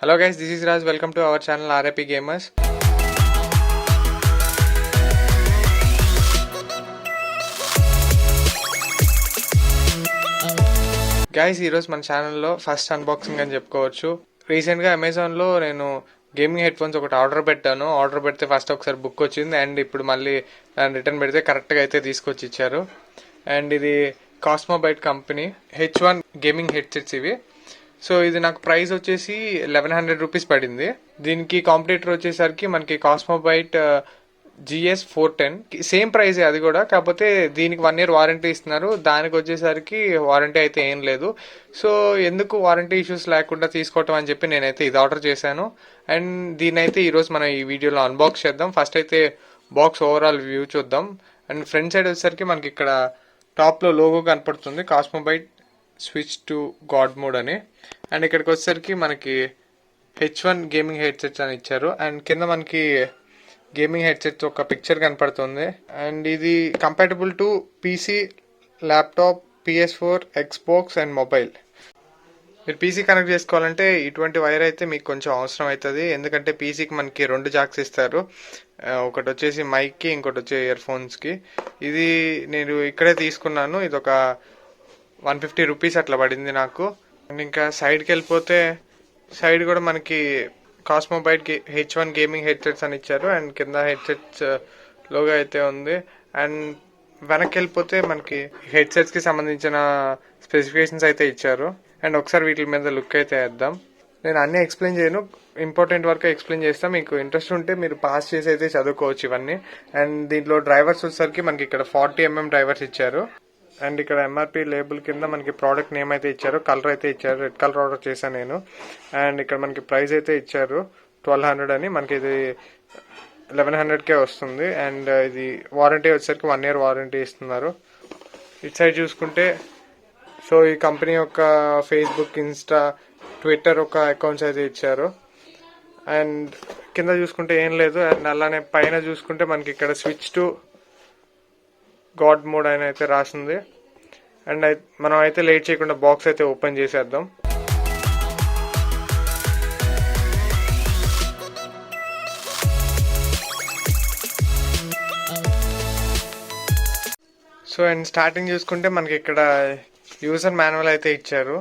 Hello guys, this is Raj. Welcome to our channel RAP Gamers. Guys ఈరోజు మన ఛానల్లో first unboxing అని చెప్పుకోవచ్చు. రీసెంట్గా అమెజాన్లో నేను గేమింగ్ హెడ్ ఫోన్స్ ఒకటి ఆర్డర్ పెట్టాను. ఆర్డర్ పెడితే ఫస్ట్ ఒకసారి బుక్ వచ్చింది అండ్ ఇప్పుడు మళ్ళీ దాన్ని రిటర్న్ పెడితే కరెక్ట్గా అయితే తీసుకొచ్చి ఇచ్చారు. అండ్ ఇది Byte company H1 gaming headsets ఇవి. సో ఇది నాకు ప్రైస్ వచ్చేసి 1100 రూపీస్ పడింది. దీనికి కాంపిటేటర్ వచ్చేసరికి మనకి బైట్ GS 410 సేమ్ ప్రైస్ అది కూడా, కాకపోతే దీనికి 1 year వారంటీ ఇస్తున్నారు, దానికి వచ్చేసరికి వారంటీ అయితే ఏం లేదు. సో ఎందుకు వారంటీ ఇష్యూస్ లేకుండా తీసుకోవటం అని చెప్పి నేనైతే ఇది ఆర్డర్ చేశాను. అండ్ దీని అయితే ఈరోజు మనం ఈ వీడియోలో అన్బాక్స్ చేద్దాం. ఫస్ట్ అయితే బాక్స్ ఓవరాల్ వ్యూ చూద్దాం. అండ్ ఫ్రంట్ సైడ్ వచ్చేసరికి మనకి ఇక్కడ టాప్లో లోగో కనపడుతుంది, Byte switch to god mode అని. అండ్ ఇక్కడికి వచ్చేసరికి మనకి H1 గేమింగ్ హెడ్సెట్స్ అని ఇచ్చారు. అండ్ కింద మనకి గేమింగ్ హెడ్సెట్స్ ఒక పిక్చర్ కనపడుతుంది. అండ్ ఇది compatible to PC, laptop, PS4, Xbox and mobile. మీరు పీసీ కనెక్ట్ చేసుకోవాలంటే ఇటువంటి వైర్ అయితే మీకు కొంచెం అవసరం అవుతుంది, ఎందుకంటే పీసీకి మనకి 2 జాక్స్ ఇస్తారు. ఒకటి వచ్చేసి మైక్కి, ఇంకోటి వచ్చి ఇయర్ ఫోన్స్కి. ఇది నేను ఇక్కడే తీసుకున్నాను, ఇది ఒక 150 రూపీస్ అట్లా పడింది నాకు. అండ్ ఇంకా సైడ్కి వెళ్ళిపోతే సైడ్ కూడా మనకి బైట్ H1 గేమింగ్ హెడ్సెట్స్ అని ఇచ్చారు. అండ్ కింద హెడ్సెట్స్ లోగో అయితే ఉంది. అండ్ వెనక్కి వెళ్ళిపోతే మనకి హెడ్సెట్స్కి సంబంధించిన స్పెసిఫికేషన్స్ అయితే ఇచ్చారు. అండ్ ఒకసారి వీటి మీద లుక్ అయితే వేద్దాం. నేను అన్నీ ఎక్స్ప్లెయిన్ చేయను, ఇంపార్టెంట్ వరకు ఎక్స్ప్లెయిన్ చేస్తాను. మీకు ఇంట్రెస్ట్ ఉంటే మీరు పాస్ చేసి అయితే చదువుకోవచ్చు ఇవన్నీ. అండ్ దీంట్లో డ్రైవర్స్ వచ్చేసరికి మనకి ఇక్కడ 40mm డ్రైవర్స్ ఇచ్చారు. అండ్ ఇక్కడ MRP లేబుల్ కింద మనకి ప్రోడక్ట్ నేమ్ అయితే ఇచ్చారు, కలర్ అయితే ఇచ్చారు, రెడ్ కలర్ ఆర్డర్ చేశాను నేను. అండ్ ఇక్కడ మనకి ప్రైస్ అయితే ఇచ్చారు 1200 అని, మనకి ఇది 1100కే వస్తుంది. అండ్ ఇది వారంటీ వచ్చేసరికి 1 year వారంటీ ఇస్తున్నారు. ఇటు సైడ్ చూసుకుంటే సో ఈ కంపెనీ యొక్క ఫేస్బుక్, ఇన్స్టా, ట్విట్టర్ ఒక అకౌంట్స్ అయితే ఇచ్చారు. అండ్ కింద చూసుకుంటే ఏం లేదు. అండ్ అలానే పైన చూసుకుంటే మనకి ఇక్కడ స్విచ్ టు గాడ్ మోడ్ అని అయితే రాసింది. అండ్ మనం అయితే లేట్ చేయకుండా బాక్స్ అయితే ఓపెన్ చేసేద్దాం. సో అండ్ స్టార్టింగ్ చూసుకుంటే మనకి ఇక్కడ యూజర్ మాన్యువల్ అయితే ఇచ్చారు,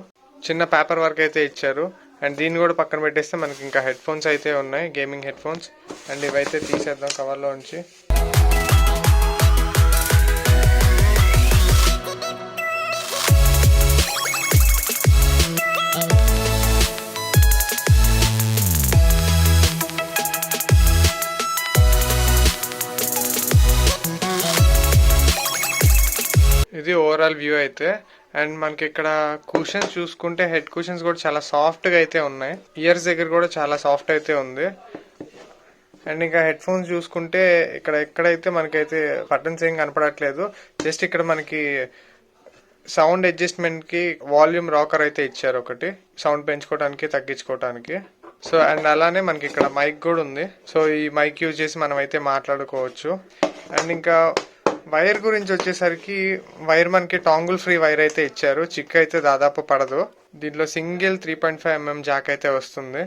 చిన్న పేపర్ వర్క్ అయితే ఇచ్చారు. అండ్ దీన్ని కూడా పక్కన పెట్టేస్తే మనకి ఇంకా హెడ్ ఫోన్స్ అయితే ఉన్నాయి, గేమింగ్ హెడ్ ఫోన్స్. అండ్ ఇవైతే తీసేద్దాం కవర్లో నుంచి. ఇది ఓవరాల్ వ్యూ అయితే. అండ్ మనకి ఇక్కడ కుషన్స్ చూసుకుంటే హెడ్ కుషన్స్ కూడా చాలా సాఫ్ట్గా అయితే ఉన్నాయి, ఇయర్స్ దగ్గర కూడా చాలా సాఫ్ట్ అయితే ఉంది. అండ్ ఇంకా హెడ్ ఫోన్స్ చూసుకుంటే ఇక్కడ ఎక్కడైతే మనకైతే బటన్స్ ఏం కనపడట్లేదు, జస్ట్ ఇక్కడ మనకి సౌండ్ అడ్జస్ట్మెంట్కి వాల్యూమ్ రాకర్ అయితే ఇచ్చారు, ఒకటి సౌండ్ పెంచుకోవడానికి తగ్గించుకోవడానికి. సో అండ్ అలానే మనకి ఇక్కడ మైక్ కూడా ఉంది. సో ఈ మైక్ యూజ్ చేసి మనం అయితే మాట్లాడుకోవచ్చు. అండ్ ఇంకా వైర్ గురించి వచ్చేసరికి వైర్ మనకి టాంగుల్ ఫ్రీ వైర్ అయితే ఇచ్చారు, చిక్ అయితే దాదాపు పడదు. దీంట్లో సింగిల్ 3.5mm జాక్ అయితే వస్తుంది.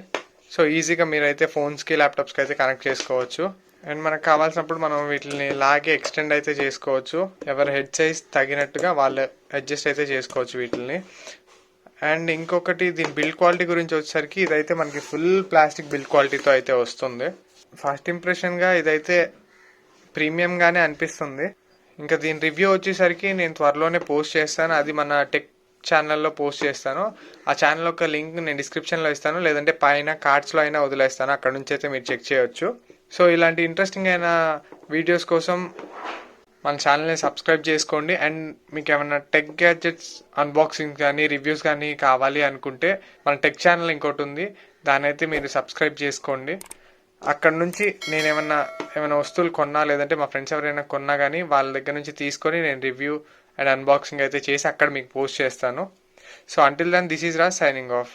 సో ఈజీగా మీరైతే ఫోన్స్కి, ల్యాప్టాప్స్కి అయితే కనెక్ట్ చేసుకోవచ్చు. అండ్ మనకు కావాల్సినప్పుడు మనం వీటిని లాగే ఎక్స్టెండ్ అయితే చేసుకోవచ్చు, ఎవరి హెడ్ సైజ్ తగినట్టుగా వాళ్ళు అడ్జస్ట్ అయితే చేసుకోవచ్చు వీటిని. అండ్ ఇంకొకటి దీని బిల్డ్ క్వాలిటీ గురించి వచ్చేసరికి ఇదైతే మనకి ఫుల్ ప్లాస్టిక్ బిల్డ్ క్వాలిటీతో అయితే వస్తుంది. ఫస్ట్ ఇంప్రెషన్గా ఇదైతే ప్రీమియంగానే అనిపిస్తుంది. ఇంకా దీని రివ్యూ వచ్చేసరికి నేను త్వరలోనే పోస్ట్ చేస్తాను, అది మన టెక్ ఛానల్లో పోస్ట్ చేస్తాను. ఆ ఛానల్ యొక్క లింక్ నేను డిస్క్రిప్షన్లో ఇస్తాను, లేదంటే పైన కార్డ్స్లో అయినా వదిలేస్తాను, అక్కడ నుంచి అయితే మీరు చెక్ చేయొచ్చు. సో ఇలాంటి ఇంట్రెస్టింగ్ అయిన వీడియోస్ కోసం మన ఛానల్ని సబ్స్క్రైబ్ చేసుకోండి. అండ్ మీకు ఏమైనా టెక్ గ్యాడ్జెట్స్ అన్బాక్సింగ్ కానీ రివ్యూస్ కానీ కావాలి అనుకుంటే మన టెక్ ఛానల్ ఇంకోటి ఉంది, దాని అయితే మీరు సబ్స్క్రైబ్ చేసుకోండి. అక్కడ నుంచి నేను ఏమైనా వస్తువులు కొన్నా, లేదంటే మా ఫ్రెండ్స్ ఎవరైనా కొన్నా కానీ వాళ్ళ దగ్గర నుంచి తీసుకొని నేను రివ్యూ అండ్ అన్బాక్సింగ్ అయితే చేసి అక్కడ మీకు పోస్ట్ చేస్తాను. So until then this is Raj signing of.